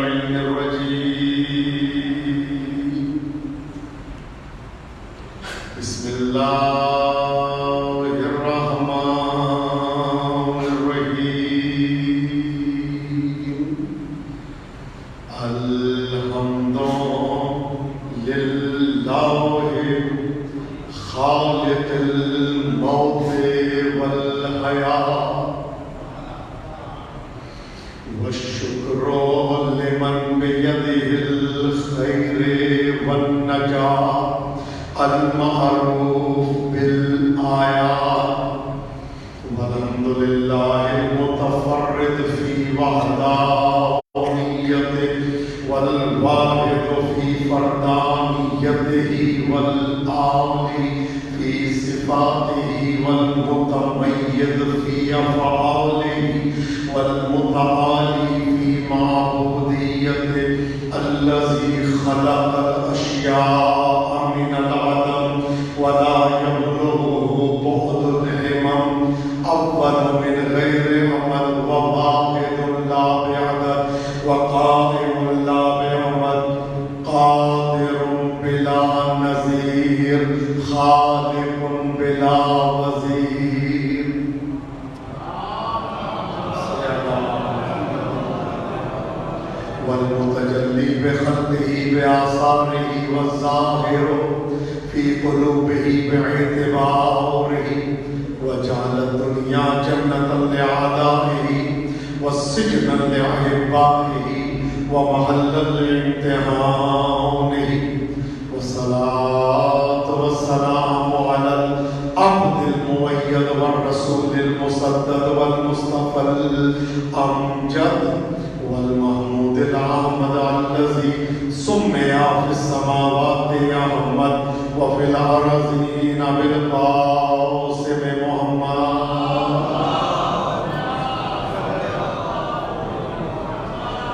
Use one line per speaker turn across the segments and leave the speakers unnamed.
اللعين الرجيم. بسم الله الرحمن الرحيم. الحمد لله خالق الموت والحياة، والشكر لمن بيده الخير والنجاة المعروف بالآيات، والحمد لله المتفرد في وحدانيته والواحد في فردانيته والعالي في صفاته والمتميز في أفعاله والمتعالي في معبوديته، الذي خلق الأشياء من العدم ولا يبلغه بعد الهمم، أول من غير عمل وواحد لا بعدد وقائم لا بعمد، قادر بلا نظير خالق بلا وزير. والمتجلي بخلقه بآثاره والظاهر في قلوبه باعتباره، وجعل الدنيا جنة لأعدائه والسجن لأحبائه ومحلا لامتحانه. والصلاة والسلام على العبد المؤيد والرسول المسدد والمصطفى الأمجد والمحمود الأحمد، الذي سمي في السماوات أحمد وفي الأرضين بالقاسم محمد،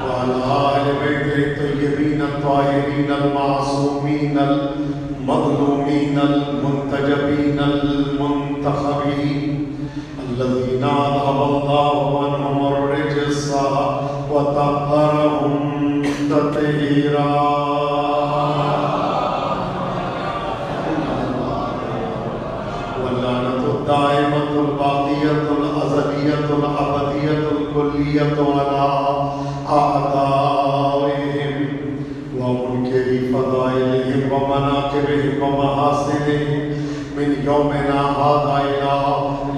وعلى آل بيته الطيبين الطاهرين المعصومين المظلومين المنتجبين المنتخبين، الذين أذهب الله عنهم الرجس وطهرهم تطهيرا. واللعنة الدائمة الباقية الأزلية الأبدية الكلية على أعدائهم ومنكر فضائلهم ومناقبهم ومحاسنهم من يومنا هذا إلى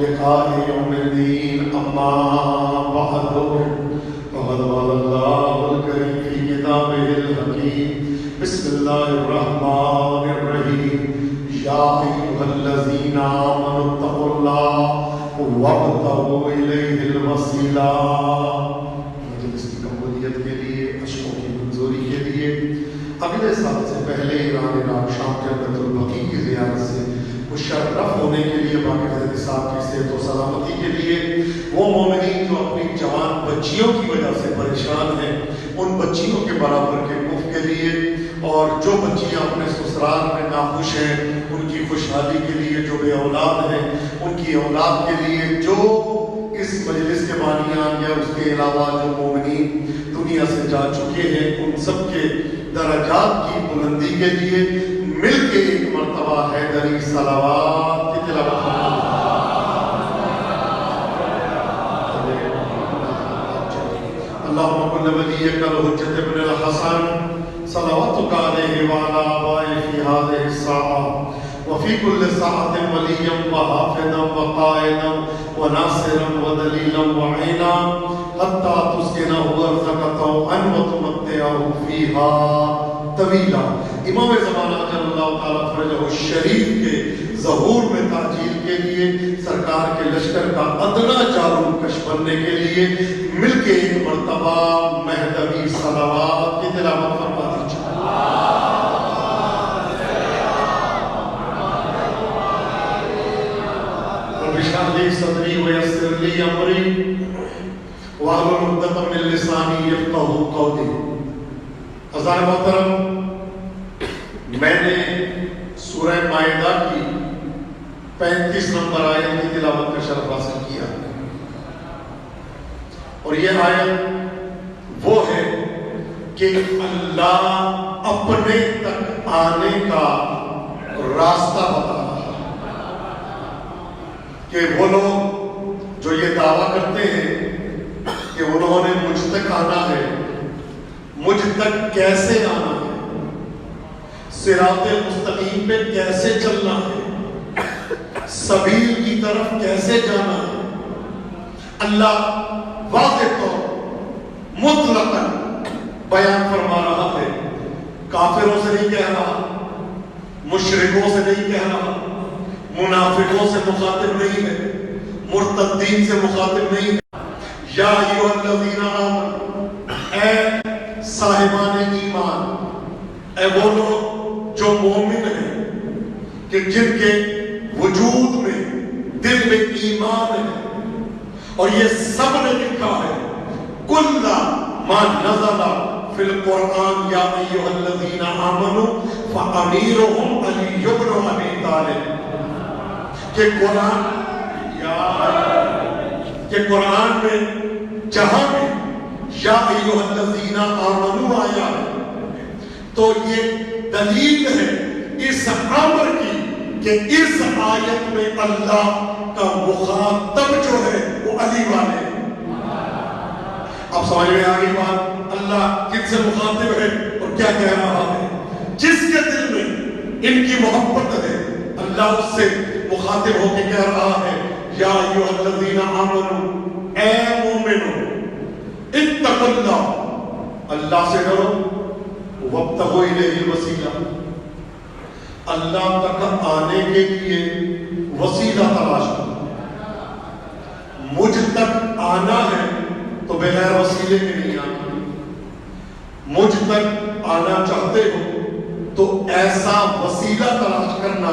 لقاء يوم الدين. أما بعد، فقد قال الله الكريم في كتابه الحكيم: بسم الله الرحمن الرحيم. يا أيها الذين آمنوا اتقوا الله وابتغوا إليه الوسيلة. مجلس کی قبولیت کے لیے، عشقوں کی منظوری کے لیے، اگلے سال سے پہلے ایران عراق شام جنت البقیع کی زیارت سے مشرف ہونے کے لیے، باقاعدہ صاحب کی صحت و سلامتی کے لیے، وہ مومنین جو اپنی جوان بچیوں کی وجہ سے پریشان ہیں، ان بچیوں کے برابر کے کف کے لیے، اور جو بچیاں اپنے سسرال میں ناخوش ہیں ان کی خوشحالی کے لیے، جو بے اولاد ہیں ان کی اولاد کے لیے، جو اس مجلس کے بانیان یا اس کے علاوہ جو مومنین دنیا سے جا چکے ہیں، ان سب کے درجات کی بلندی کے لیے مل کے ایک مرتبہ حیدری صلوات کی تلاوت کریں. اللهم كل وليك الحجة بن الحسن صلواتك عليه وعلى آبائه في هذه الساعة وفي كل ساعة وليا وحافظا وقائدا وناصرا ودليلا وعينا حتى تسكنه أرضك طوعا وتمتعه فيها طويلا. امام زمانہ اجل اللہ تعالیٰ فرجہ الشریف کے ظہور میں تعجیل کے لیے، سرکار کے لشکر کا ادنا جارو کش بننے کے لیے مل کے ایک مرتبہ مہدوی صلوات کی تلاوت فرما دیجیے. رب اشرح لي صدري ويسر لي امري واحلل عقدة من لساني يفقهوا قولي. حضرات محترم، میں نے سورہ مائدہ کی 35 نمبر آیت کی تلاوت کا شرف حاصل کیا، اور یہ آیت وہ ہے کہ اللہ اپنے تک آنے کا راستہ بتا رہا ہے کہ وہ لوگ جو یہ دعویٰ کرتے ہیں کہ انہوں نے مجھ تک آنا ہے، مجھ تک کیسے آنا ہے، صراط مستقیم پہ کیسے چلنا ہے، سبیل کی طرف کیسے جانا ہے، اللہ واضح طور مطلقاً بیان فرما رہا ہے۔ کافروں سے نہیں کہہ رہا، مشرکوں سے نہیں کہہ رہا، منافقوں سے مخاطب نہیں ہے، مرتدین سے مخاطب نہیں ہے۔ یا ایھا الذین آمنوا، اے صاحبان ایمان، اے وہ لوگ جو مومن ہیں کہ جن کے وجود میں دل میں ایمان ہے، اور یہ سب نے لکھا ہے کل ما نزل فی القرآن یا ایھا الذین آمنوا فامیرهم علی بن ابی طالب، کہ قرآن میں جہاں بھی یا ایھا الذین آمنوا آیا ہے تو یہ دلیل ہے اس امر کی کہ اس آیت میں اللہ کا مخاطب جو ہے وہ علی والے۔ اب سمجھ میں آگئی بات، اللہ کن سے مخاطب ہے اور کیا کہہ رہا ہے؟ جس کے دل میں ان کی محبت ہے اللہ اس سے مخاطب ہو کے کہہ رہا ہے یا ایھا الذین آمنوا، اے مومنو اتقوا اللہ، اللہ سے ڈرو، وابتغوا الیہ الوسیلہ، اللہ تک آنے کے لیے وسیلہ تلاش کرو۔ مجھ تک آنا ہے تو بغیر وسیلے کے نہیں آنا، مجھ تک آنا چاہتے ہو تو ایسا وسیلہ تلاش کرنا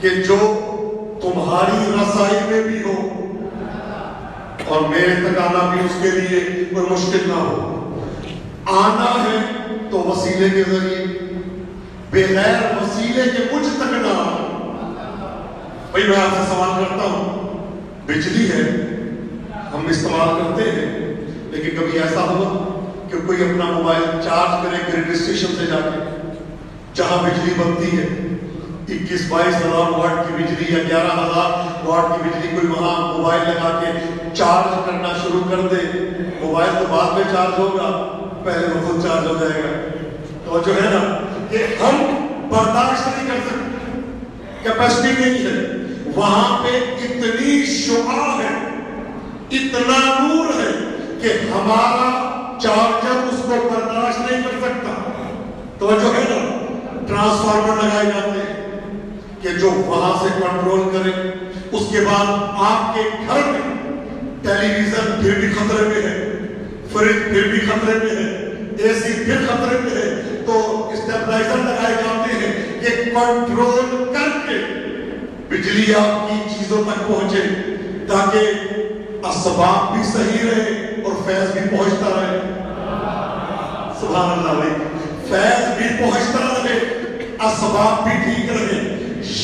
کہ جو تمہاری رسائی میں بھی ہو اور میرے تک آنا بھی اس کے لیے کوئی مشکل نہ ہو۔ آنا ہے تو وسیلے کے ذریعے، بغیر وسیلے کے مجھ تک نہ آنا۔ بھئی میں آپ سے سوال کرتا ہوں، بجلی ہے ہم استعمال کرتے ہیں، لیکن کبھی ایسا ہوا کہ کوئی اپنا موبائل چارج کرے گریڈ اسٹیشن سے جا کے جہاں بجلی بنتی ہے 21-22 ہزار واٹ کی بجلی یا 11,000 واٹ کی بجلی، کوئی وہاں موبائل لگا کے چارج کرنا شروع کر دے؟ موبائل تو بعد میں چارج ہوگا، پہلے وہ خود چارج ہو جائے گا۔ تو جو ہے نا کہ ہم برداشت نہیں کر سکتے، کیپیسٹی نہیں ہے، وہاں پہ اتنی شعاع ہے، اتنا نور ہے کہ ہمارا چارجر اس کو برداشت نہیں کر سکتا۔ تو جو ہے نا ٹرانسفارمر لگائے جاتے ہیں کہ جو وہاں سے کنٹرول کرے۔ اس کے بعد آپ کے گھر میں ٹیلی ویژن پھر بھی خطرے میں ہے، فریج پھر بھی خطرے میں ہے، اے سی پھر خطرے میں ہے، تو اسٹیبلائزر لگائے جاتے ہیں کہ کنٹرول کر کے بجلی آپ کی چیزوں تک پہنچے تاکہ اسباب بھی صحیح رہے اور فیض بھی پہنچتا رہے۔ سبحان اللہ بھائی، فیض بھی پہنچتا رہے، اسباب بھی ٹھیک رہے۔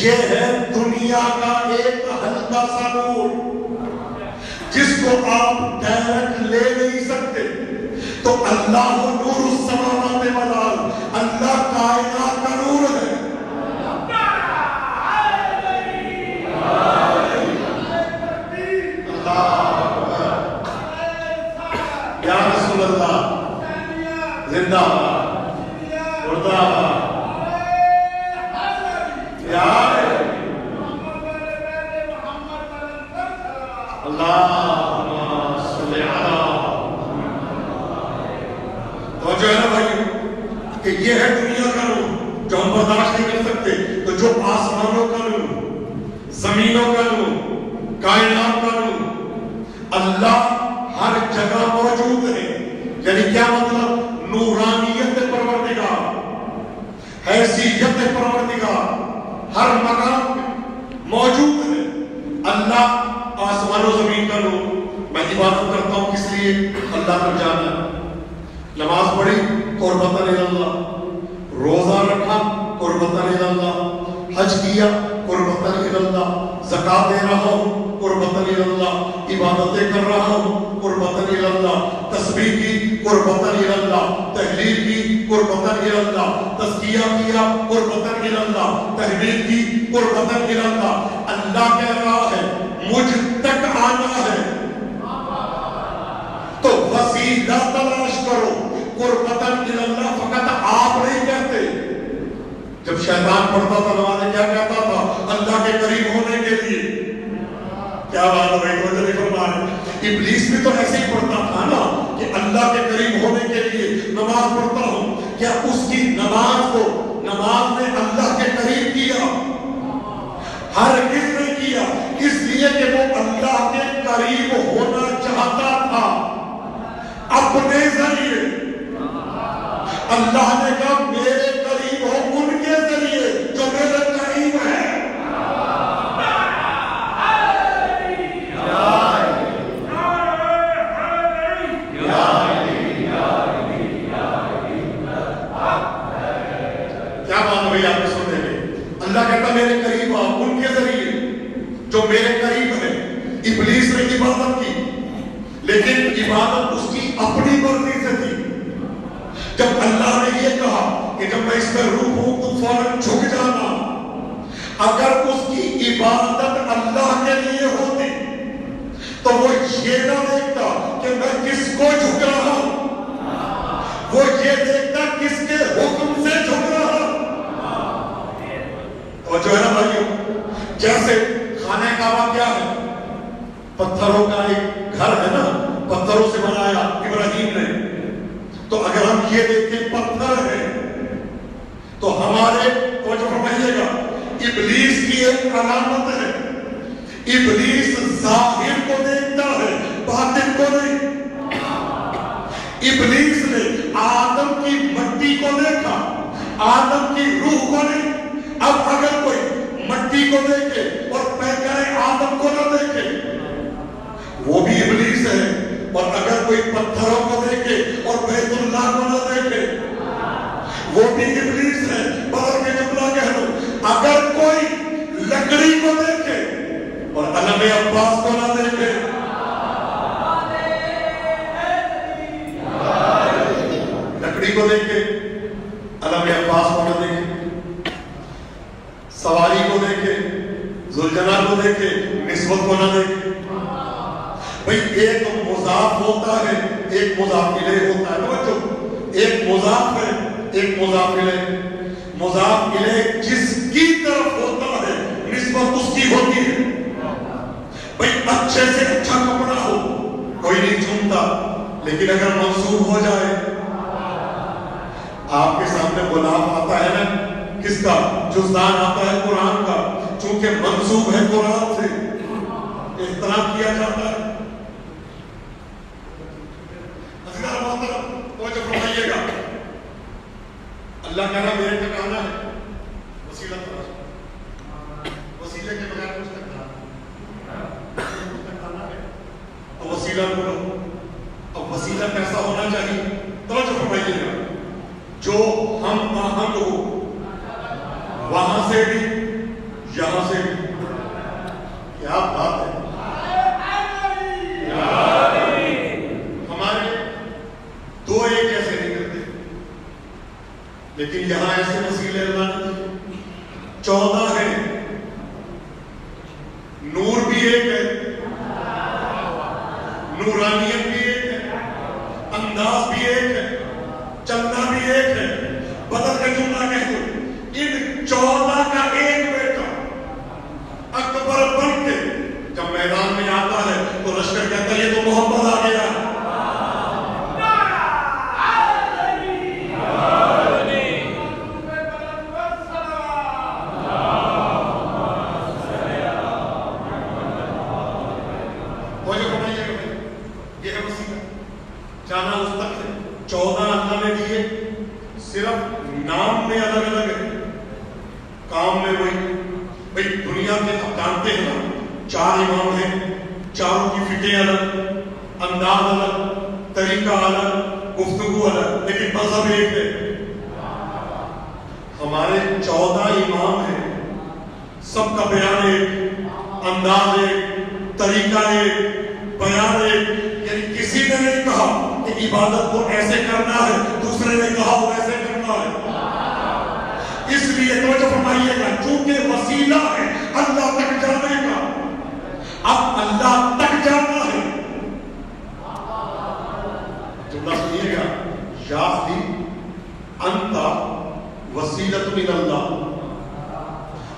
یہ ہے دنیا کا ایک ہلکا سا نور جس کو آپ ڈائریکٹ لے نہیں سکتے۔ تو اللہ نور السماوات والارض، اللہ کائنات کا نور ہے۔ یا رسول اللہ زندہ باد، مردہ باد، یا اللہ صلی اللہ۔ تو جو ہے نا بھائی کہ یہ ہے دنیا کا نور جو ہم برداشت نہیں کر سکتے، تو جو آسمانوں کا نور، زمینوں کا نور، کائنات کا نور، اللہ ہر جگہ موجود ہے۔ یعنی کیا مطلب؟ نورانیت پروردگار، حیثیت پروردگار ہر مقام میں موجود ہے۔ اللہ آسمان و زمین کا نور۔ میں عبادت کرتا ہوں کس لیے؟ اللہ تک جانا۔ نماز پڑھی قربتاً الی اللہ، روزہ رکھا قربتاً الی اللہ، حج کیا قربتاً الی اللہ، زکات دے رہا ہوں قربتن اللہ، عبادتیں کر رہا ہوں قربتن اللہ، تسبیح کی قربتن اللہ، تحلیل کی قربتن اللہ، تزکیہ کیا قربتن اللہ، تحمید کی قربتن اللہ۔ اللہ کہہ رہا ہے مجھ تک آنا ہے تو وسیلہ تلاش کرو قربتن اللہ، فقط آپ نہیں کہتے۔ جب شیطان پڑھتا تھا نمازیں کیا کہتا تھا؟ اللہ کے قریب ہونے کے لیے۔ کیا بات ہے توجہ نہیں فرما رہے؟ ابلیس بھی تو ایسے ہی پڑھتا تھا نا کہ اللہ کے قریب ہونے کے لیے نماز پڑھتا ہوں۔ کیا اس کی نماز نے اللہ کے قریب کیا؟ ہرگز نہیں کیا، اس لیے کہ وہ اللہ کے قریب ہونا چاہتا تھا اپنے ذریعے۔ اللہ نے کہا میرے قریب ہو ان کے ذریعے جو میرے قریب ہے۔ کیا بات ہوئی آپ نے سننے میں؟ اللہ کہتا میرے قریب آؤ ان کے ذریعے جو میرے قریب ہے۔ ابلیس نے عبادت کی لیکن عبادت اس کی اپنی مرضی سے تھی۔ جب اللہ نے یہ کہا کہ جب میں اس میں روح ہوں تو فوراً جھک جانا، اگر اس کی عبادت اللہ کے لیے ہوتی تو وہ یہ نہ دیکھتا کہ میں کس کو جھک رہا ہوں، وہ یہ دیکھتا کس کے حکم سے جھک رہا ہوں۔ اور جو ہے نا بھائیو، جیسے خانہ کعبہ کیا ہے؟ پتھروں کا ایک گھر ہے نا، پتھروں سے بنایا ابراہیم نے۔ تو اگر ہم یہ دیکھیں پتھر ہے تو ہمارے توجہ فرمائیے گا، ابلیس کی ایک علامت ہے، ابلیس ظاہر کو دیکھتا ہے باطن کو نہیں۔ ابلیس نے آدم کی مٹی کو دیکھا، آدم کی روح کو نہیں۔ اب اگر کوئی مٹی کو دیکھے اور پیکر آدم کو نہ دیکھے وہ بھی ابلیس ہے، اور اگر کوئی پتھروں کو دیکھے اور بیت اللہ کو نہ دیکھے وہ بھی ابلیس ہے۔ بدل کے جملہ کہہ دو، اگر کوئی لکڑی کو دیکھے اور علم عباس کو نہ دیکھے، لکڑی کو دیکھے علم عباس کو نہ دیکھے، سواری کو دیکھے، ذوالجلال کو دیکھے، نسبت کو نہ دیکھے۔ بھئی ایک مضاف ہوتا ہے، ایک مضاف الیہ ہوتا ہے، توجہ، ایک مضاف ہے ایک مضاف الیہ۔ مضاف الیہ جس کی طرف ہوتا ہے نسبت اس کی ہوتی ہے۔ بھئی اچھے سے اچھا کپڑا ہو کوئی نہیں چومتا، لیکن اگر منسوب ہو جائے، آپ کے سامنے غلام آتا ہے نا، کس کا؟ جزدان آتا ہے قرآن کا، چونکہ منسوب ہے قرآن سے، احترام کیا جاتا ہے۔ اللہ کہہ رہا میرے تک آنا ہے، وسیلہ تلاش، وسیلے کے بغیر کچھ تک آنا ہے تو وسیلہ ڈھونڈو۔ اب وسیلہ کیسا ہونا چاہیے؟ توجہ فرمائیے گا، جو ہم باہم ہو، وہاں سے بھی یہاں سے بھی۔ کیا بات ہے! ہمارے دو ایک جیسے نہیں کرتے، لیکن یہاں ایسے وسیلے اللہ نے 14 ہے۔ نور بھی ایک ہے، نورانیت بھی ایک ہے، انداز بھی ایک ہے، چلنا بھی ایک ہے۔ بدل کا جملہ کہہ دو، ان 14 کا ایک بیٹا اکبر بن کے جب میدان میں آتا ہے تو لشکر کہتا ہے یہ تو محمد آ گیا۔ جانا اس تک ہے 14 اللہ نے دیے، صرف نام میں الگ الگ ہے، کام میں وہی۔ بھئی دنیا کے آپ جانتے ہیں نا، 4 امام ہیں، چاروں کی فکریں الگ، انداز الگ، طریقہ الگ، گفتگو الگ، لیکن مذہب ایک ہے۔ ہمارے 14 امام ہیں، سب کا بیان ایک، انداز ایک،
طریقہ بیان یعنی کسی نے نہیں کہا کہ عبادت کو ایسے کرنا ہے، دوسرے نے کہا وہ ایسے کرنا ہے۔ اس لیے توجہ فرمائیے گا، چونکہ وسیلہ ہے اللہ تک جانے کا، اب اللہ تک جانا ہے۔ جملہ سنیے گا، یا علی انت وسیلۃ من اللہ،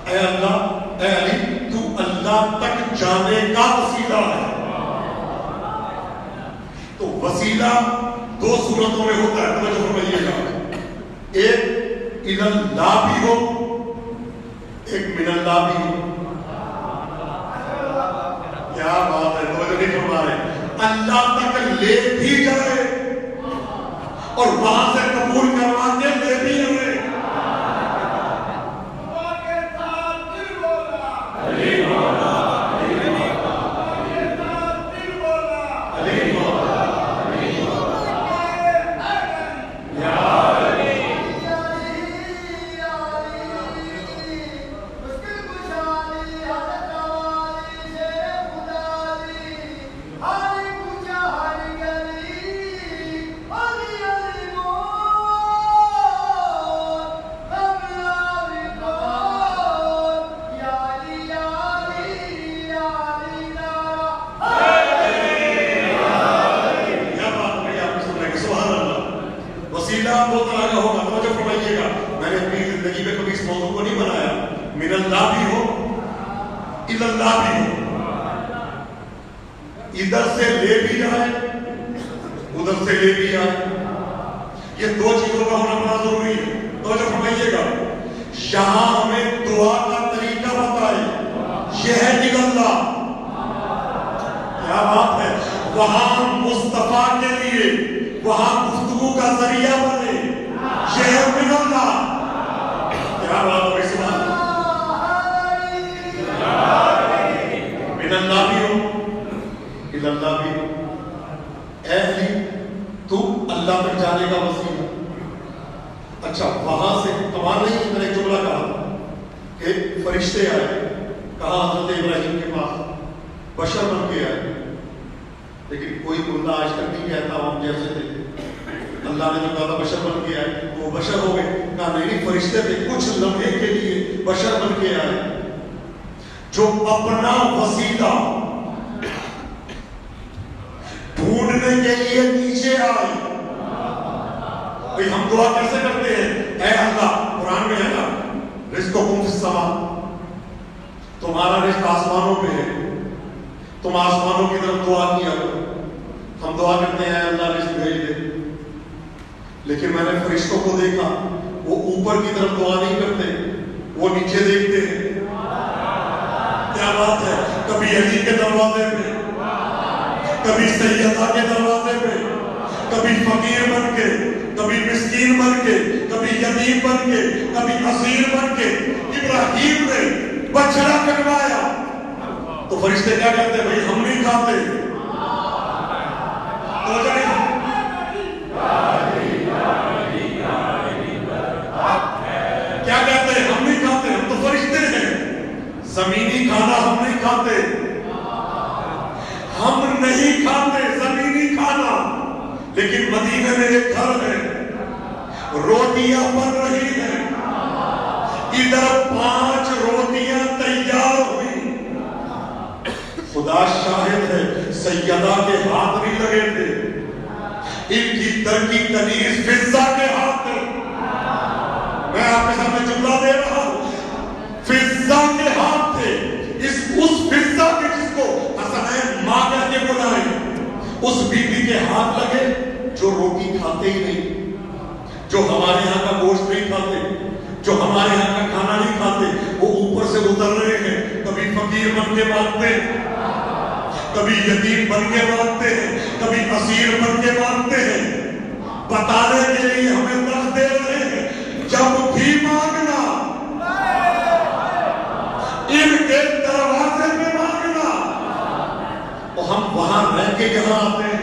اے اللہ، اے علی تو اللہ تک جانے کا وسیلہ ہے۔ تو وسیلہ دو صورتوں میں ہوتا ہے، توجہ فرمائیے گا، ایک الی اللہ بھی ہو، ایک من اللہ بھی ہو۔ کیا بات ہے، توجہ نہیں فرما رہے، اللہ تک لے بھی جائے اور وہاں سے قبول کروا کے لے بھی آئے۔ ادھر سے لے بھی جائے ادھر سے لے بھی جائے، یہ دو چیزوں کا ہونا بڑا ضروری ہے۔ توجہ فرمائیے گا، یہاں ہمیں دعا کا طریقہ بتائے، یہ ہے الی اللہ، کیا بات ہے، وہاں مصطفیٰ کے لیے وہاں گفتگو کا ذریعہ بنے، یہ ہے من اللہ، کیا بات ہے، سبحان من اللہ بھی ہو اللہ بھی ہو، اے علی تو اللہ تک جانے کا وسیلہ۔ اچھا وہاں سے کمال نہیں، میں نے ایک جملہ کہا کہ فرشتے آئے، کہا حضرت ابراہیم کے پاس بشر بن کے آئے، لیکن کوئی بندہ آج تک نہیں کہتا ہم جیسے تھے۔ اللہ نے جو کہا تھا بشر بن کے آئے وہ بشر ہو گئے، کہا نہیں فرشتے تھے، کچھ لمحے کے لیے بشر بن کے آئے، جو اپنا وسیلہ ڈھونڈنے کے لیے نیچے آئے۔ ہم دعا کیسے کرتے ہیں؟ اے اللہ، قرآن میں ہے نا، رزقکم فی السماء، تمہارا رزق آسمانوں پہ ہے، تم آسمانوں کی طرف دعا کیا کرو۔ ہم دعا کرتے ہیں اے اللہ رزق بھیج دے، لیکن میں نے فرشتوں کو دیکھا، وہ اوپر کی طرف دعا نہیں کرتے، وہ نیچے دیکھتے ہیں۔ کیا بات ہے، کبھی علی کے دروازے پہ، کبھی سیدہ کے دروازے پہ، کبھی فقیر بن کے، کبھی مسکین بن کے، کبھی یتیم بن کے، کبھی اسیر بن کے ابراہیم نے بچڑا کٹوایا تو فرشتے کیا کہتے ہیں؟ بھائی ہم نہیں کھاتے۔ کیا کہتے ہیں؟ ہم نہیں کھاتے، ہم تو فرشتے ہیں، زمینی کھانا ہم نہیں کھاتے، ہم نہیں کھاتے زمینی کھانا، لیکن مدینے میں ایک گھر ہے، روٹیاں بن رہی ہیں، ادھر 5 روٹیاں تیار ہوئی، خدا شاہد ہے سیدہ کے ہاتھ نہیں لگے تھے، ان کی ترکی کنیز فضہ کے ہاتھ تھے۔ میں آپ کے سامنے جملہ دے رہا ہوں، فضہ کے ہاتھ تھے، اس فضہ کے جس کو حسنین ماں کہہ کے بلائیں، اس بی بی کے ہاتھ لگے جو روٹی کھاتے ہی نہیں، جو ہمارے یہاں کا گوشت نہیں کھاتے، جو ہمارے یہاں کا کھانا نہیں کھاتے، وہ اوپر سے اتر رہے ہیں، کبھی فقیر بن کے مانگتے ہیں، کبھی یتیم بن کے مانگتے ہیں، کبھی اسیر بن کے مانگتے ہیں، بتانے کے لیے ہمیں درس دے رہے ہیں جب بھی مانگنا ان کے دروازے میں مانگنا، اور ہم وہاں رہ کے یہاں آتے ہیں۔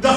10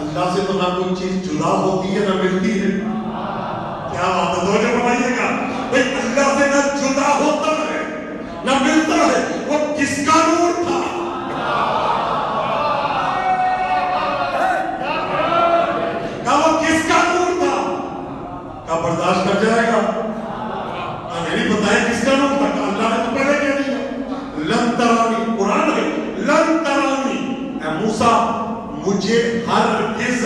اللہ سے تو نہ کوئی چیز جدا ہوتی ہے نہ ملتی ہے.
کیا بات ہے, توجہ فرمائیے گا بھائی, اللہ سے نہ جدا ہوتا ہے نہ ملتا ہے. وہ کس کا نور تھا؟ وہ کس کا نور تھا؟
کیا برداشت کر جائے گا؟
نہیں بتائے کس کا نور تھا. اللہ نے تو پہلے کہہ دیا لن ترانی, قرآن ہے لن ترانی.
اے موسیٰ, مجھے ہرگز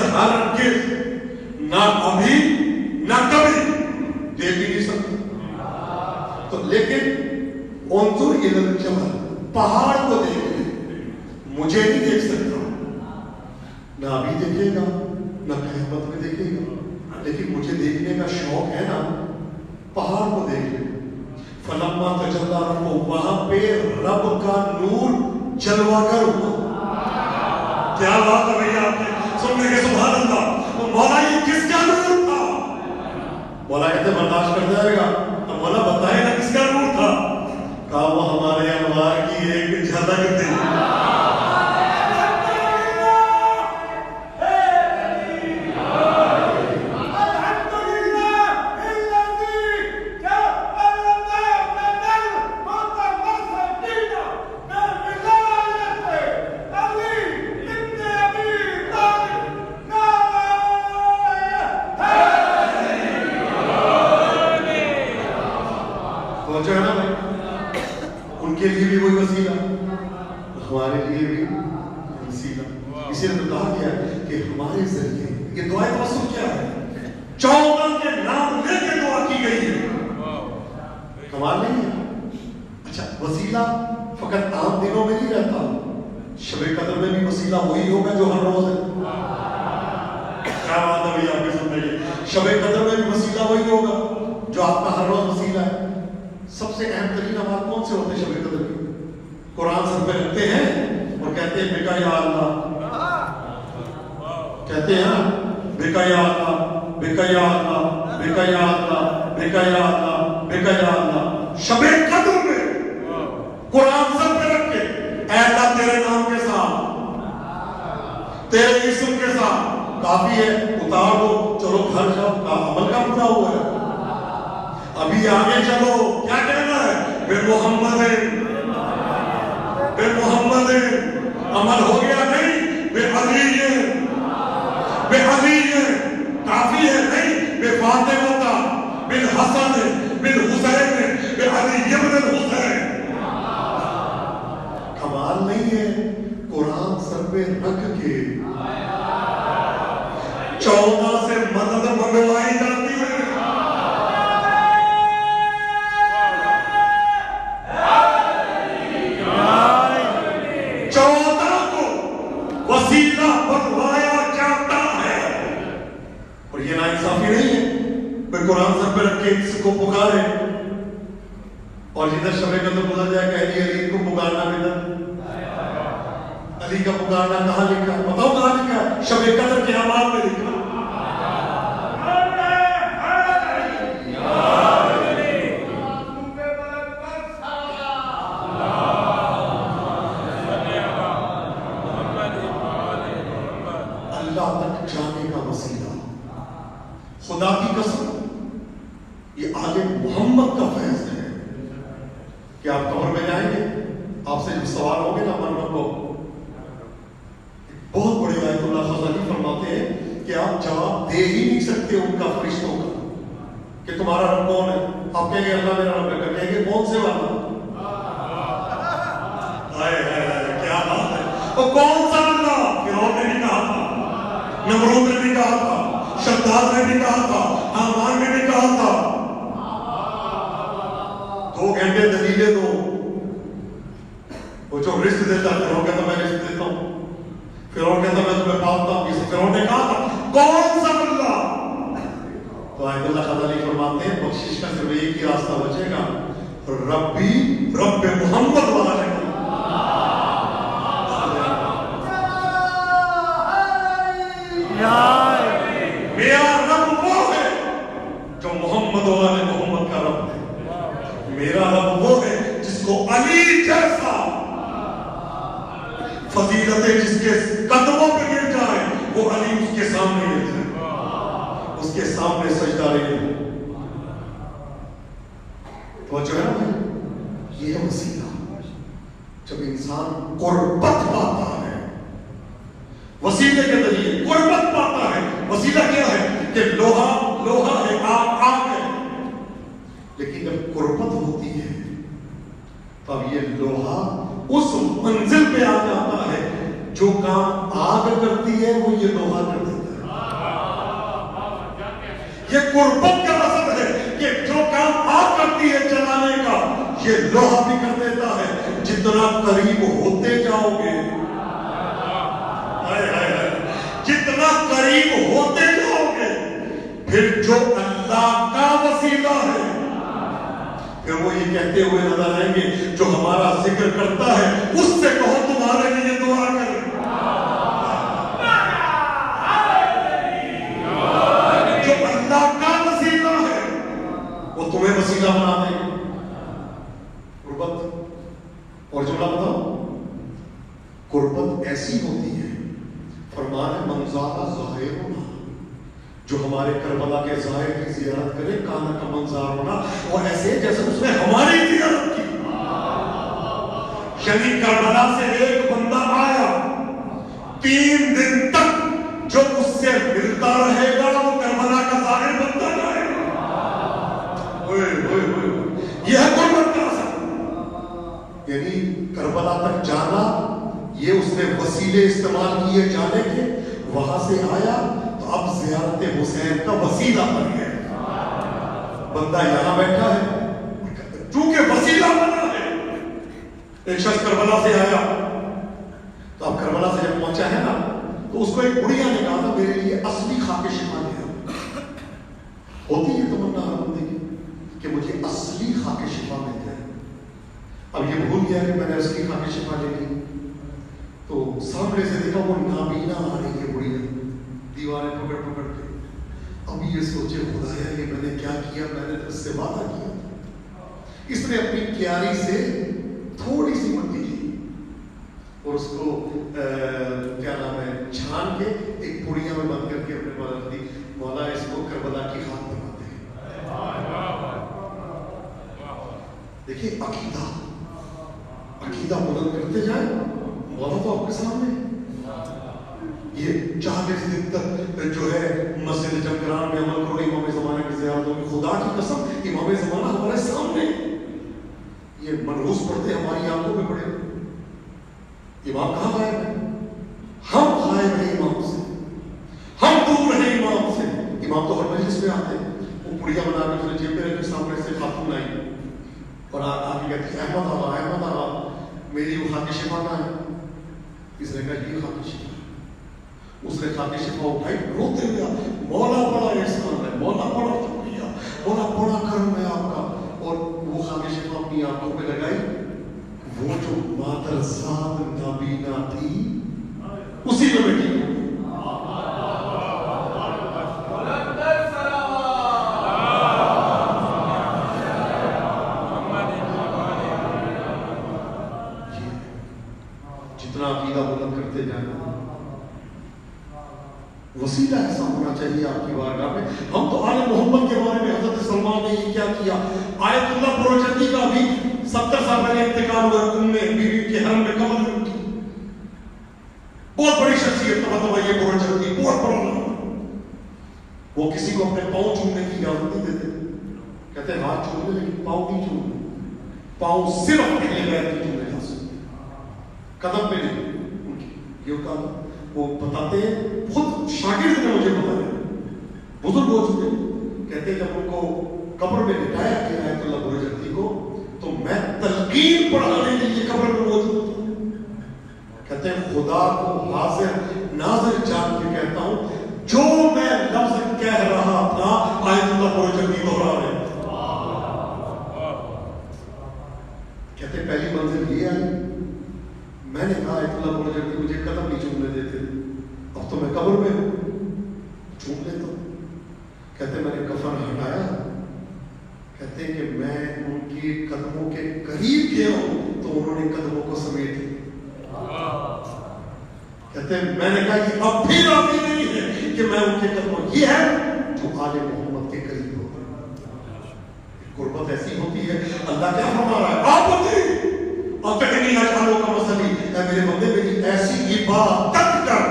نہ ابھی
نہ کبھی
دیکھ ہی نہیں سکتا. تو لیکن انظر الی الجبل, پہاڑ کو دیکھ, مجھے نہیں دیکھ سکتا, نہ ابھی دیکھے گا نہ قیامت میں دیکھے گا, لیکن مجھے دیکھنے کا شوق ہے نا. پہاڑ کو دیکھ لے. فلما تجلی ربہ, وہاں پہ رب کا نور جلوہ گر ہوا.
کیا بات ہے بھیا, آپ نے سننے کے سبحان اللہ. تو مولا یہ کس کا نور تھا؟
مولا کہتے برداشت کر جائے گا.
تو مولا بتائے نا کس کا نور تھا.
کہا وہ ہمارے انوار کی ایک جھلک تھی. جو ہے نا بھائی, ان کے لیے بھی وہی وسیلہ, ہمارے لیے بھی وسیلہ. اسی نے تو کہا گیا کہ ہمارے ذریعے, یہ دعائیں توسل کیا ہے؟
14 کے نام لے کے دعا کی گئی ہے.
کمال نہیں ہے. اچھا, وسیلہ فقط عام دنوں میں نہیں رہتا. شب قدر میں بھی وسیلہ وہی ہوگا جو ہر روز ہے.
کیا بات ہے بھائی, آپ کے سننے کے.
شب قدر میں بھی وسیلہ وہی ہوگا جو آپ کا ہر روز وسیلہ ہے. سب سے اہم ترین اعمال کون سے ہوتے ہیں شب قدر کے؟ قرآن سر پہ رکھتے ہیں اور کہتے ہیں بکا یا اللہ, کہتے ہیں بکا یا اللہ, بکا یا اللہ, بکا یا اللہ, بکا یا اللہ, بکا یا اللہ.
شب قدر میں قرآن سر پہ رکھ کے, اے اللہ تیرے نام کے ساتھ, تیرے اسم کے ساتھ
کافی ہے, اتار دو, چلو گھر جاؤ, عمل کا پورا ہوا ہے.
ابھی آگے چلو, کیا کہنا ہے؟ بے محمد, بے محمد. عمل ہو گیا نہیں, بے علی, بے علی کافی ہے نہیں, بے فاطمہ بن حسن بن حسین, بے علی ابن الحسین.
کمال نہیں ہے, قرآن سر پہ رکھ کے
14 سے مدد منگوائی جاتی ہے. وسیلہ بنوایا جاتا ہے.
اور یہ ناانصافی نہیں ہے, کوئی قرآن سر پہ رکھ کے اس کو پکارے اور جدھر شب قدر گزر جائے کہ علی کو پکارنا کدھر؟ علی کا پکارنا کہاں لکھا ہے؟ بتاؤ کہاں لکھا ہے؟ شب قدر کے اعمال میں لکھا ہے. اللہ تک جانے کا وسیلہ, خدا کی قسم یہ آل محمد کا فیض ہے کہ آپ قبر میں جائیں گے, آپ سے جو سوال ہوں گے نا من رکھو. بہت بڑی آیت اللہ خزانی فرماتے ہیں کہ آپ جواب دے ہی نہیں سکتے ان کا فرشتوں کا کہ تمہارا رب کون ہے. آپ کہیں گے اللہ میرا رب ہے, کہیں گے کون سے والا؟
کیا بات ہے, وہ کون سا اللہ؟ فرعون نے بھی کہا تھا, نمرود نے بھی کہا تھا, شداد نے بھی کہا تھا, حامان نے بھی کہا تھا.
2 گھنٹے دلیلیں دو. وہ جو رزق دیتا ہے فرعون کہتا میں رزق دیتا ہوں, فرعون کہتا میں تمہیں پالتا ہوں. اسے فرعون نے کہا تھا
کون سا اللہ؟
تو آیت اللہ خزانی فرماتے ہیں بخشش کا صرف ایک ہی راستہ بچے گا, ربی
رب محمد والا ہے. میرا رب وہ ہے جو محمد والے محمد کا رب ہے. میرا رب وہ ہے جس کو علی جیسا فضیلتیں جس کے قدموں پہ گر جائیں وہ علی
اس کے سامنے سجدہ رہے ہو. تو جو ہے نا بھائی، یہ ہے وسیلہ. جب انسان قربت پاتا ہے وسیلے کے ذریعے، قربت پاتا ہے. وسیلہ کیا ہے؟ کہ لوہا ہے، آگ ہے. لیکن جب قربت ہوتی ہے تب یہ لوہا اس منزل پہ آ جاتا ہے. جو کام آگ کرتی ہے وہ یہ لوہا کر دیتا ہے. یہ قربت کا اثر ہے کہ جو کام آگ کرتی ہے چلانے کا، یہ لوہا بھی کر دیتا ہے. جتنا قریب ہوتے جاؤ گے، جتنا قریب ہوتے جاؤ گے، پھر جو اللہ کا وسیلہ ہے، پھر وہ یہ کہتے ہوئے نظر آئیں گے جو ہمارا ذکر کرتا ہے اس سے کہو تمہارے لیے دعا کرے. جو اللہ کا وسیلہ ہے وہ تمہیں وسیلہ بنا دیں گے. قربت اور جملہ بتاؤ. قربت ایسی ہوتی ہے، فرمان منظارہ ظاہر ہونا، جو ہمارے کربلا کے ظاہر کی زیارت کرے، کانا کا منظار ہونا، اور ایسے جیسے اس نے ہماری زیارت کی. یعنی کربلا سے ایک بندہ آیا، 3 دن تک جو اس سے ملتا رہے گا وہ کربلا کا ظاہر بنتا جائے گا. یہ ہے قربت کا اثر. یعنی کربلا تک جانا، یہ اس نے وسیلے استعمال کیے جانے کے. وہاں سے آیا تو اب زیارت حسین کا وسیلہ بن گیا. بندہ یہاں بیٹھا ہے چونکہ وسیلہ بنا ہے. ایک شخص کربلا سے آیا تو اب کربلا سے جب پہنچا ہے نا تو اس کو ایک بڑھیا نے کہا تھا میرے لیے اصلی خاک شفا لے آؤ. ہوتی ہے تمنا ہر بندے کی کہ مجھے اصلی خاک شفا مل جائے. اب یہ بھول گیا کہ میں نے اس کی خاک شفا لے لی. تو سامنے سے دیکھا وہ نابینا آ رہی ہے بڑھیا، دیواریں پکڑ پکڑ کے. اب یہ سوچے خدایا یہ میں نے کیا کیا، میں نے تو اس سے وعدہ کیا. اس نے اپنی کیاری سے تھوڑی سی مٹی لی اور اس کو کیا نام ہے چھان کے ایک پڑیا میں بند کر کے اپنے پاس رکھ دی. مولا اس کو کربلا کی خاک بناتے ہیں. دیکھیے عقیدہ بلند کرتے جائیں، مولا تو آپ کے سامنے. یہ 40 دن تک جو ہے مسجد جمگران میں عمل کرو، امام زمانہ کی زیارت ہوگی. خدا کی قسم امام زمانہ ہمارے سامنے. یہ منحوس پڑھتے ہماری آنکھوں میں پڑے. امام کہاں غائب ہے؟ ہم غائب ہیں امام سے، ہم دور ہیں امام سے. امام تو ہر مجلس میں آتے ہیں. وہ پڑیا بنا کے اس نے جیب میں رکھی، سامنے سے خاتون آئی اور آگے کہتی احمد آغا میری وہ خاک شفا نہ ہے. اس نے کہا یہ خاک شفا. اس نے خاک شفا اٹھائی، روتے ہوئے مولا بڑا احسان ہے، مولا بڑا شکریہ، مولا بڑا کرم ہے آپ کا. اور وہ خاک شفا اپنی آنکھوں پہ لگائی. وہ جو مادرزاد نابینا تھی اسی میں بیٹھی. جتنا عقیدہ بلند کرتے جانا، وسیلہ ایسا ہونا چاہیے آپ کی بارگاہ میں. ہم تو آل محمد کے بارے میں حضرت سلمان نے یہ کیا کیا. آیت اللہ پروجتی کا بھی 70 سال پہلے انتقال ہوا. بیوی کے حرم میں قبر میں اٹھی. بہت بڑی شخصیت یہ پروجتی، بہت بڑا نام. وہ کسی کو اپنے پاؤں چومنے کی اجازت نہیں دیتے. کہتے ہیں ہاتھ چوم لے لیکن پاؤں نہیں چومنے. پاؤں صرف پہلے غیر کی چومنے جا سکتے، قدم پہ نہیں. یہ کہا وہ بتاتے ہیں، خود شاگرد نے مجھے بتایا، بزرگ ہو چکے. کہتے ہیں جب ان کو قبر میں لٹایا گیا آیت اللہ برجتی کو تو میں تلقین پڑھانے کے لیے قبر میں موجود تھا. کہتے ہیں خدا کو حاضر ناظر جان کے کہتا ہوں جو میں لفظ کہہ رہا تھا آیت اللہ برجتی دوہرا رہے. کہتے ہیں پہلی منزل یہ آئی، میں نے کہا آیت اللہ برجتی مجھے قدم نہیں چومنے دیتے، اب تو میں قبر میں ہوں، چوم لیتا ہوں. کہتے ہیں میں نے کفن ہٹایا. کہتے ہیں کہ میں ان کی قدموں کے قریب گیا ہوں تو انہوں نے قدموں کو سمیٹ لیا. کہتے ہیں میں نے کہا یہ اب بھی راضی نہیں ہے کہ میں ان کے قدموں. یہ ہے جو آل محمد کے قریب ہو. قربت ایسی ہوتی ہے. اللہ کیا فرما رہا ہے؟ آپ ہوتی اور کہیں اجالوں کا مسئلہ اے میرے بندے میری ایسی عبادت کر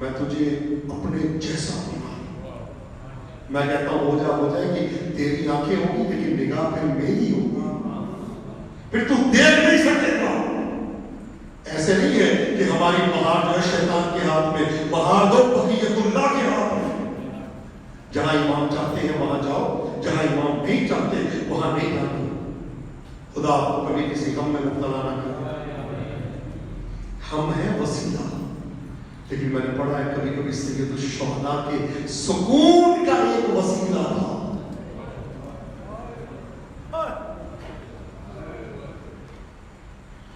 میں تجھے اپنے جیسا بنا. میں کہتا ہوں ہو جائے کہ تیری آنکھیں ہوں گی لیکن نگاہ پھر میری ہوگی. پھر تو دیکھ نہیں سکے گا. ایسے نہیں ہے کہ ہماری مہار جو ہے شیطان کے ہاتھ میں. مہار دو بقیت اللہ کے ہاتھ میں. جہاں امام چاہتے ہیں وہاں جاؤ, جہاں امام نہیں چاہتے وہاں نہیں جانا. خدا آپ کو کبھی کسی غم میں مبتلا نہ کرے. ہم ہیں وسیلہ, لیکن میں نے پڑھا ہے کبھی کبھی سید الشہداء کے سکون کا ایک وسیلہ تھا.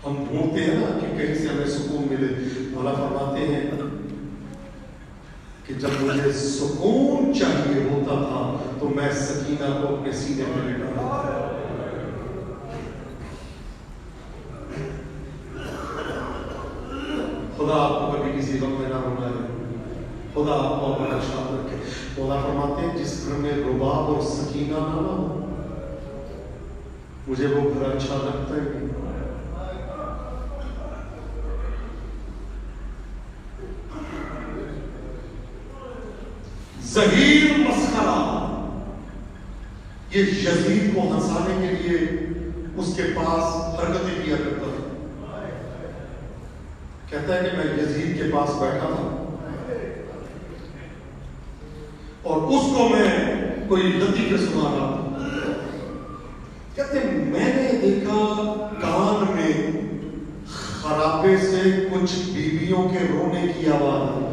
ہم ڈھونڈتے ہیں نا کہ کہیں سے ہمیں سکون ملے. مولا فرماتے ہیں کہ جب مجھے سکون چاہیے ہوتا تھا تو میں سکینہ کو اپنے سینے میں لٹا. خدا آپ کو کبھی کسی غم میں نہ رونا ہے. خدا آپ کو اپنا شاد رکھے. مولا فرماتے ہیں جس گھر میں رباب اور سکینہ نہ ہو مجھے وہ گھر اچھا لگتا ہے نہیں. ظہیر مسخرہ یہ یزید کو ہنسانے کے لیے اس کے پاس حرکتیں کیا کرتا تھا. کہتا ہے کہ میں یزید کے پاس بیٹھا تھا اور اس کو میں کوئی لطیفے سنا رہا تھا. کہتے ہیں میں نے دیکھا کان میں خرابے سے کچھ بیویوں کے رونے کی آواز آئی.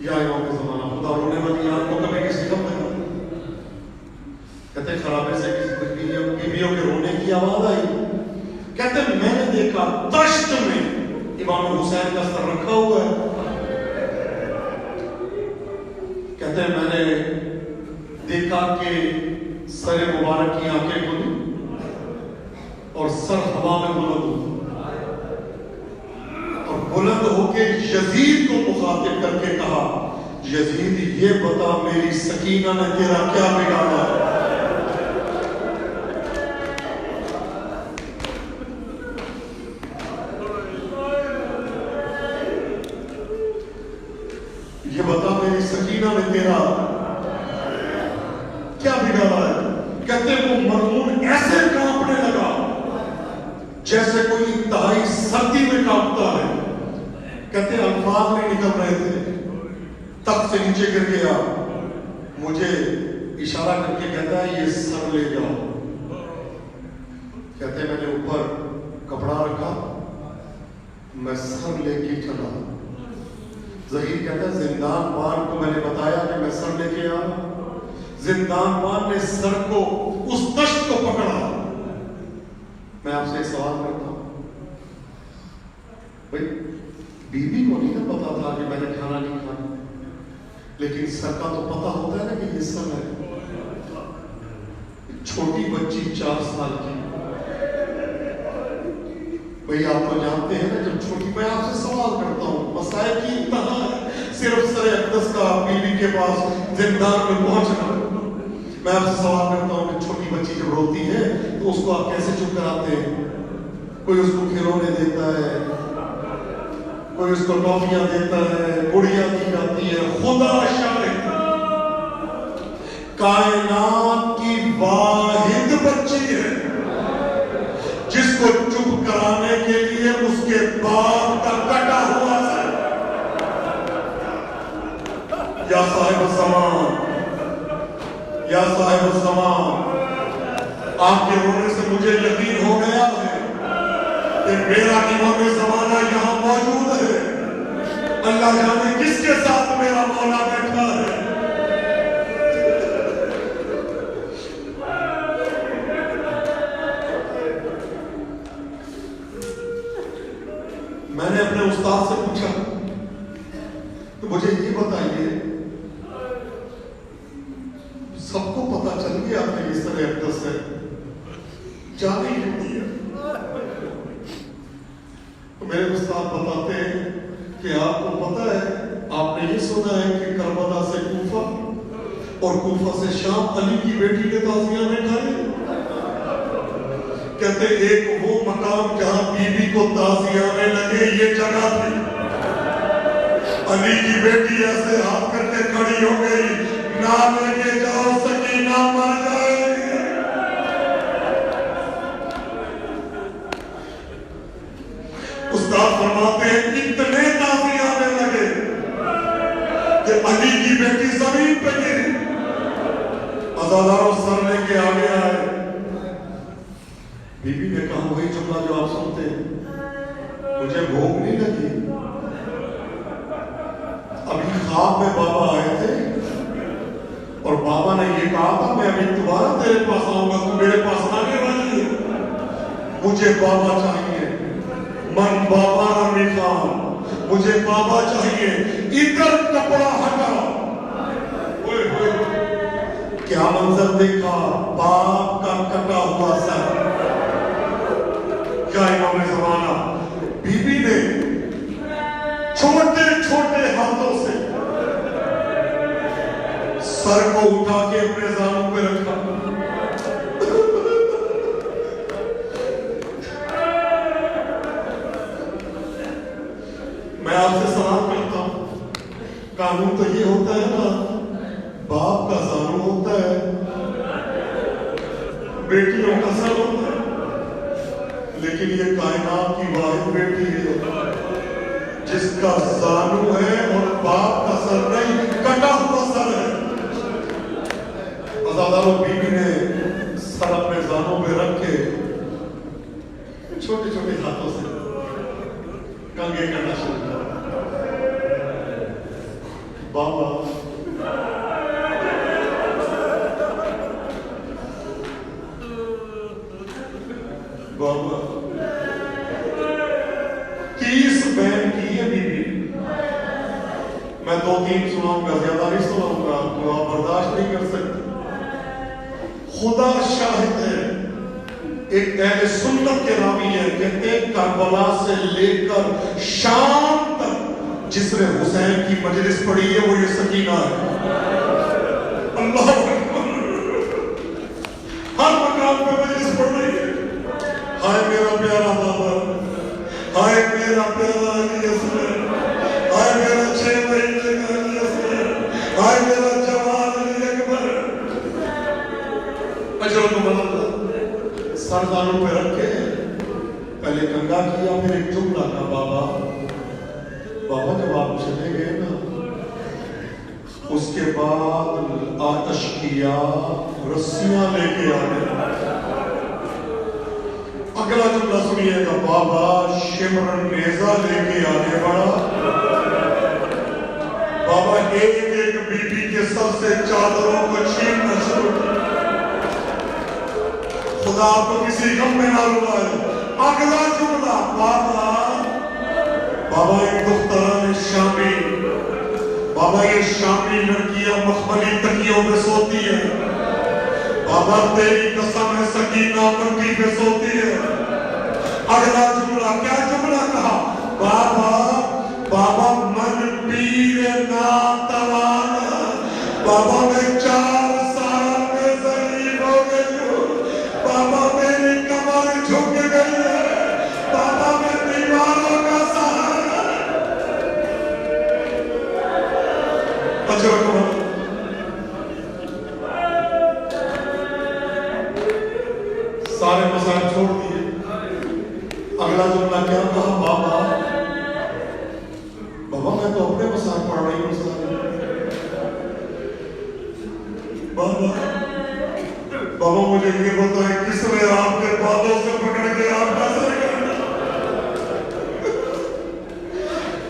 یا امام زمانہ خدا رونے والی آپ کو کبھی کسی غم میں. کہتے ہیں خرابے سے کچھ بیویوں کے رونے کی آواز آئی. کہتے ہیں میں نے دیکھا دشت میں امام حسین کا سر رکھا ہوا ہے. کہتے ہیں میں نے دیکھا کہ سر مبارک کی آنکھیں کھلی اور سر ہوا میں بلند ہوا اور بلند ہو کے یزید کو مخاطب کر کے کہا یزید یہ بتا میری سکینہ نے تیرا کیا بگاڑا ہے. یہ بتا میری سکینہ نے تیرا کیا بگاڑا ہے. کہتے وہ مرمون ایسے کانپنے لگا جیسے کوئی انتہائی سردی میں کانپتا ہے. کہتے الفاظ نہیں نکل رہے تھے. تخت سے نیچے گر گیا, مجھے اشارہ کر کے کہتا ہے یہ سر لے جاؤ. کہتے میں نے اوپر کپڑا رکھا, میں سر لے کے چلا. ظہیر کہتا ہے زندان بان کو میں نے بتایا کہ میں سر لے کے آیا. زندان بان نے سر کو اس دشت کو پکڑا. میں آپ سے سوال کرتا ہوں بھائی بیوی کو نہیں نا پتا تھا کہ میں نے کھانا نہیں کھانا, لیکن سر کا تو پتا ہوتا ہے نا کہ یہ سر ہے. چھوٹی بچی 4 سال کی, بھائی آپ تو جانتے ہیں نا جب چھوٹی, میں آپ سے سوال کرتا ہوں مسائل کی انتہا ہے صرف سر اقدس کا بیوی کے پاس زندان میں پہنچنا. میں آپ سے سوال کرتا ہوں کہ چھوٹی بچی جب روتی ہے تو اس کو آپ کیسے چپ کراتے ہیں؟ کوئی اس کو کھلونے دیتا ہے, کوئی اس کو ٹافیاں دیتا ہے, گڑیاں دی جاتی ہے. خدا شاہد کائنات کی واحد بچی ہے جس کو چپ کرانے کے لیے اس کے باپ کا کٹا ہوا ہے. یا صاحب الزمان, یا صاحب الزمان, آپ کے رونے سے مجھے یقین ہو گیا ہے کہ میرا امام زمانہ یہاں موجود ہے. اللہ جانے کس کے ساتھ میرا مولا بیٹھا ہے. میں نے اپنے استاد سے پوچھا کہ مجھے یہ بتائیے, سب کو پتا چل گیا کہ اس طرح اقدس ہے, جانے ہی نہیں دیا. میرے استاد بتاتے ہیں کہ آپ کو پتہ ہے، آپ نے یہ سنا ہے کہ کربلا سے کوفہ اور کوفہ سے شام علی کی بیٹی کے تعزیہ میں کھائے؟ کہتے ایک وہ مقام جہاں بی بی کو تعزیہ میں لگے یہ جگہ تھی. علی کی بیٹی ایسے ہاتھ کر کے کھڑی ہو گئی، نہ لے کے جاؤ سکینہ مر جائے گی. استاد فرماتے ہیں اتنے تعزیہ آنے لگے کہ علی کی بیٹی زمین پہ گری. عزاداروں سر لے کے آگے آئے. بی بی نے کہا وہی جملہ جو آپ سنتے ہیں، مجھے بھوک نہیں لگی. ابھی خواب میں بابا آئے تھے اور بابا نے یہ کہا تھا میں ابھی دوبارہ تیرے پاس آؤں گا، تو میرے پاس آنے والی ہے. مجھے بابا چاہیے، من بابا نمی خان، مجھے بابا چاہیے. ادھر کپڑا ہٹا. کیا منظر دیکھا، باپ کا کٹا ہوا سر. کیا امام زمانہ. بی بی نے چھوٹے چھوٹے ہاتھوں سے سر کو اٹھا کے اپنے زانوں پہ رکھا. میں آپ سے سلام کرتا ہوں. قانون تو یہ ہوتا ہے نا، باپ کا زانو ہوتا ہے، بیٹیوں کا سر ہوتا ہے. لیکن یہ کائنات کی واحد بیٹی ہے جس کا زانو ہے اور باپ کا سر نہیں، کٹا ہوا سر ہے. عزاداروں بی بی نے سر اپنے زانوں پہ رکھ کے چھوٹے چھوٹے ہاتھوں سے کنگھے کرنا شروع کیا. بابا بابا 30 بہن کی ہے بی بی. میں 2-3 سناؤں گا، زیادہ نہیں سناؤں گا، تو آپ برداشت نہیں کر سکتے. خدا شاہد ہے، ایک اہل سنت کے راوی ہے، کہتے ہیں کربلا سے لے کر شام تک جس نے حسین کی مجلس پڑھی ہے وہ یہ سکینہ ہے. اللہ اکبر. ہر مقام پہ مجلس پڑھ رہی ہے. ہائے میرا پیارا بابا، ہائے میرا پیارا علی اصغر، ہائے میرا 6 مہینے کا علی اصغر، ہائے میرا جوان علی اکبر. اجر کو بدل سر دانوں پہ رکھ کے پہلے کنگا کیا، پھر ایک جملہ کہا بابا. بابا جب آپ چلے گئے نا، اس کے بعد آتش کیا، رسیاں لے کے آ گئے. اگلا جملہ سنیے گا، بابا شمرن نیزہ لے کے آگے بڑھا. بابا ایک ایک بی بی کے سر سے چادروں کو چھیننا شروع کیا. خدا آپ کو کسی غم میں نہ رلائے. اگلا جملہ، بابا ایک دختران شامی، بابا یہ شامی لڑکیاں مخملی تکیوں پہ سوتی ہے. بابا تیری قسم ہے سکینہ مٹی پہ سوتی ہے. اگلا جملہ، کیا جملہ کہا؟ بابا من پیر ناتوانا. بابا میں 4 سال میں ضعیف ہو گئی ہوں. بابا میری کمر جھک گئی ہے. بابا میں دیواروں کا سہارا. اجر کو سارے مسائل چھوڑ دیے. اگلا جملہ کیا کہا؟ بابا میں تو اپنے مسائل پڑھ رہی ہوں سارے. بابا مجھے یہ بتائیں کس نے آپ کے باتوں سے پکڑ کے آپ کا سر کرنا؟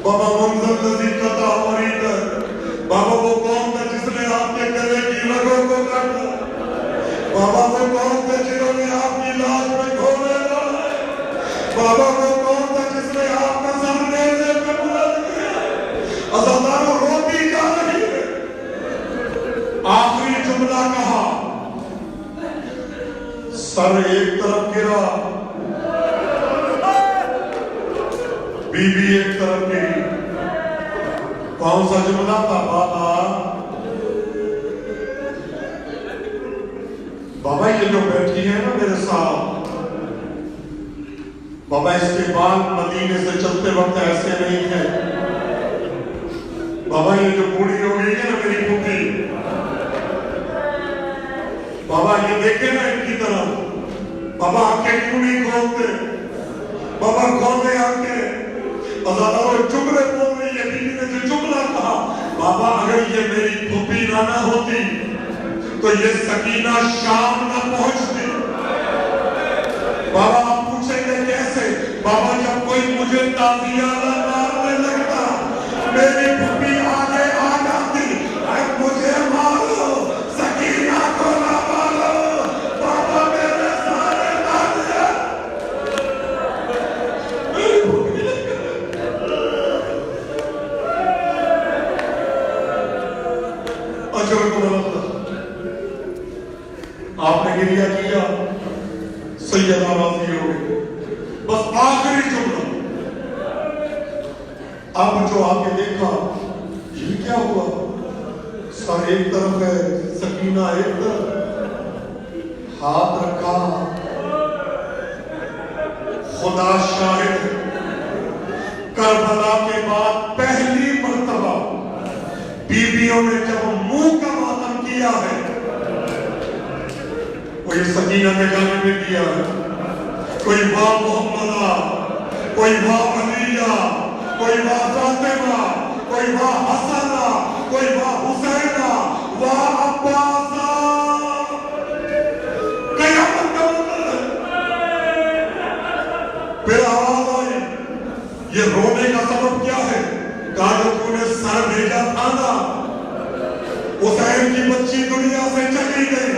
بابا منظر نزی قطع مرید ہے. بابا وہ کون تھا جس نے آپ کے گلے کی رگوں کو کاٹا؟ بابا وہ کون تھے جنہوں نے آپ کی لاش میں گھوڑے ڈالے؟ بابا وہ کون تھا جس نے آپ کا سر نیزے پہ بلند کیا؟ عزاداروں روتی جا رہی ہے. آخری جملہ کہا، سر ایک طرف گرا، بی بی ایک طرف گری. کون سا جملہ تھا؟ بابا یہ جو بیٹھی ہے نا میرے ساتھ، بابا اس کے بعد مدینے سے چلتے وقت ایسے نہیں ہے. بابا یہ جو بوڑھی ہو گئی ہے نا میری پھوپھی، بابا یہ دیکھیں نا ان کی طرف، بابا آنکھیں کیوں نہیں کھولتے؟ بابا کھولے آنکھیں. اور جملے بول رہی ہے، بیوی نے جو جملہ کہا، بابا اگر یہ میری پھوپھی نہ ہوتی تو یہ سکینہ شام نہ پہنچتی. بابا آپ پوچھیں گے کیسے؟ بابا جب کوئی مجھے تازیانہ مارنے لگتا، میری پھوپھی آگے آ جاتی، مجھے مارو، سکینہ کو نہ مارو. بابا میرے سارے تازیہ میری پھوپھی اجر کو بلند. آپ نے گریہ کیا، سیدہ راضی ہو گئی. بس آخری جملہ، اب جو آگے دیکھا، یہ کیا ہوا؟ سر ایک طرف ہے، سکینہ ایک طرف، ہاتھ رکھا. خدا شاہد، کربلا کے بعد پہلی مرتبہ بیویوں نے جب منہ کا ماتم کیا ہے، کوئی سکینہ کے گانے میں کیا ہے. کوئی واہ محمدہ، کوئی واہ علیہ، کوئی واہ فاطمہ، کوئی واہ حسنہ، کوئی واہ حسینہ، واہ عباسہ. قیامت کا منظر ہے. پھر آواز آئی. یہ رونے کا سبب کیا ہے؟ کہا جو تو نے سر بھیجا تھا نا، حسین کی بچی دنیا سے چلی گئی.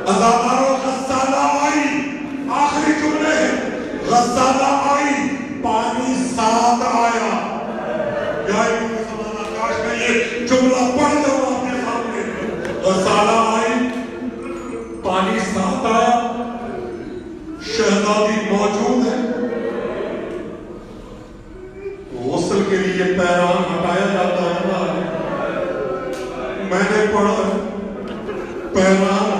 عزاداروں غسالہ آئی. آخری جملے ہیں، غسالہ آئی، پانی ساتھ آیا. یا زمانہ کاش میں یہ جملہ پڑھ دوں آپ کے سامنے. غسالہ آئی، پانی ساتھ آیا، شہزادی موجود ہے. غسل کے لیے پیران ہٹایا جاتا ہے نا، میں نے پڑھا پیران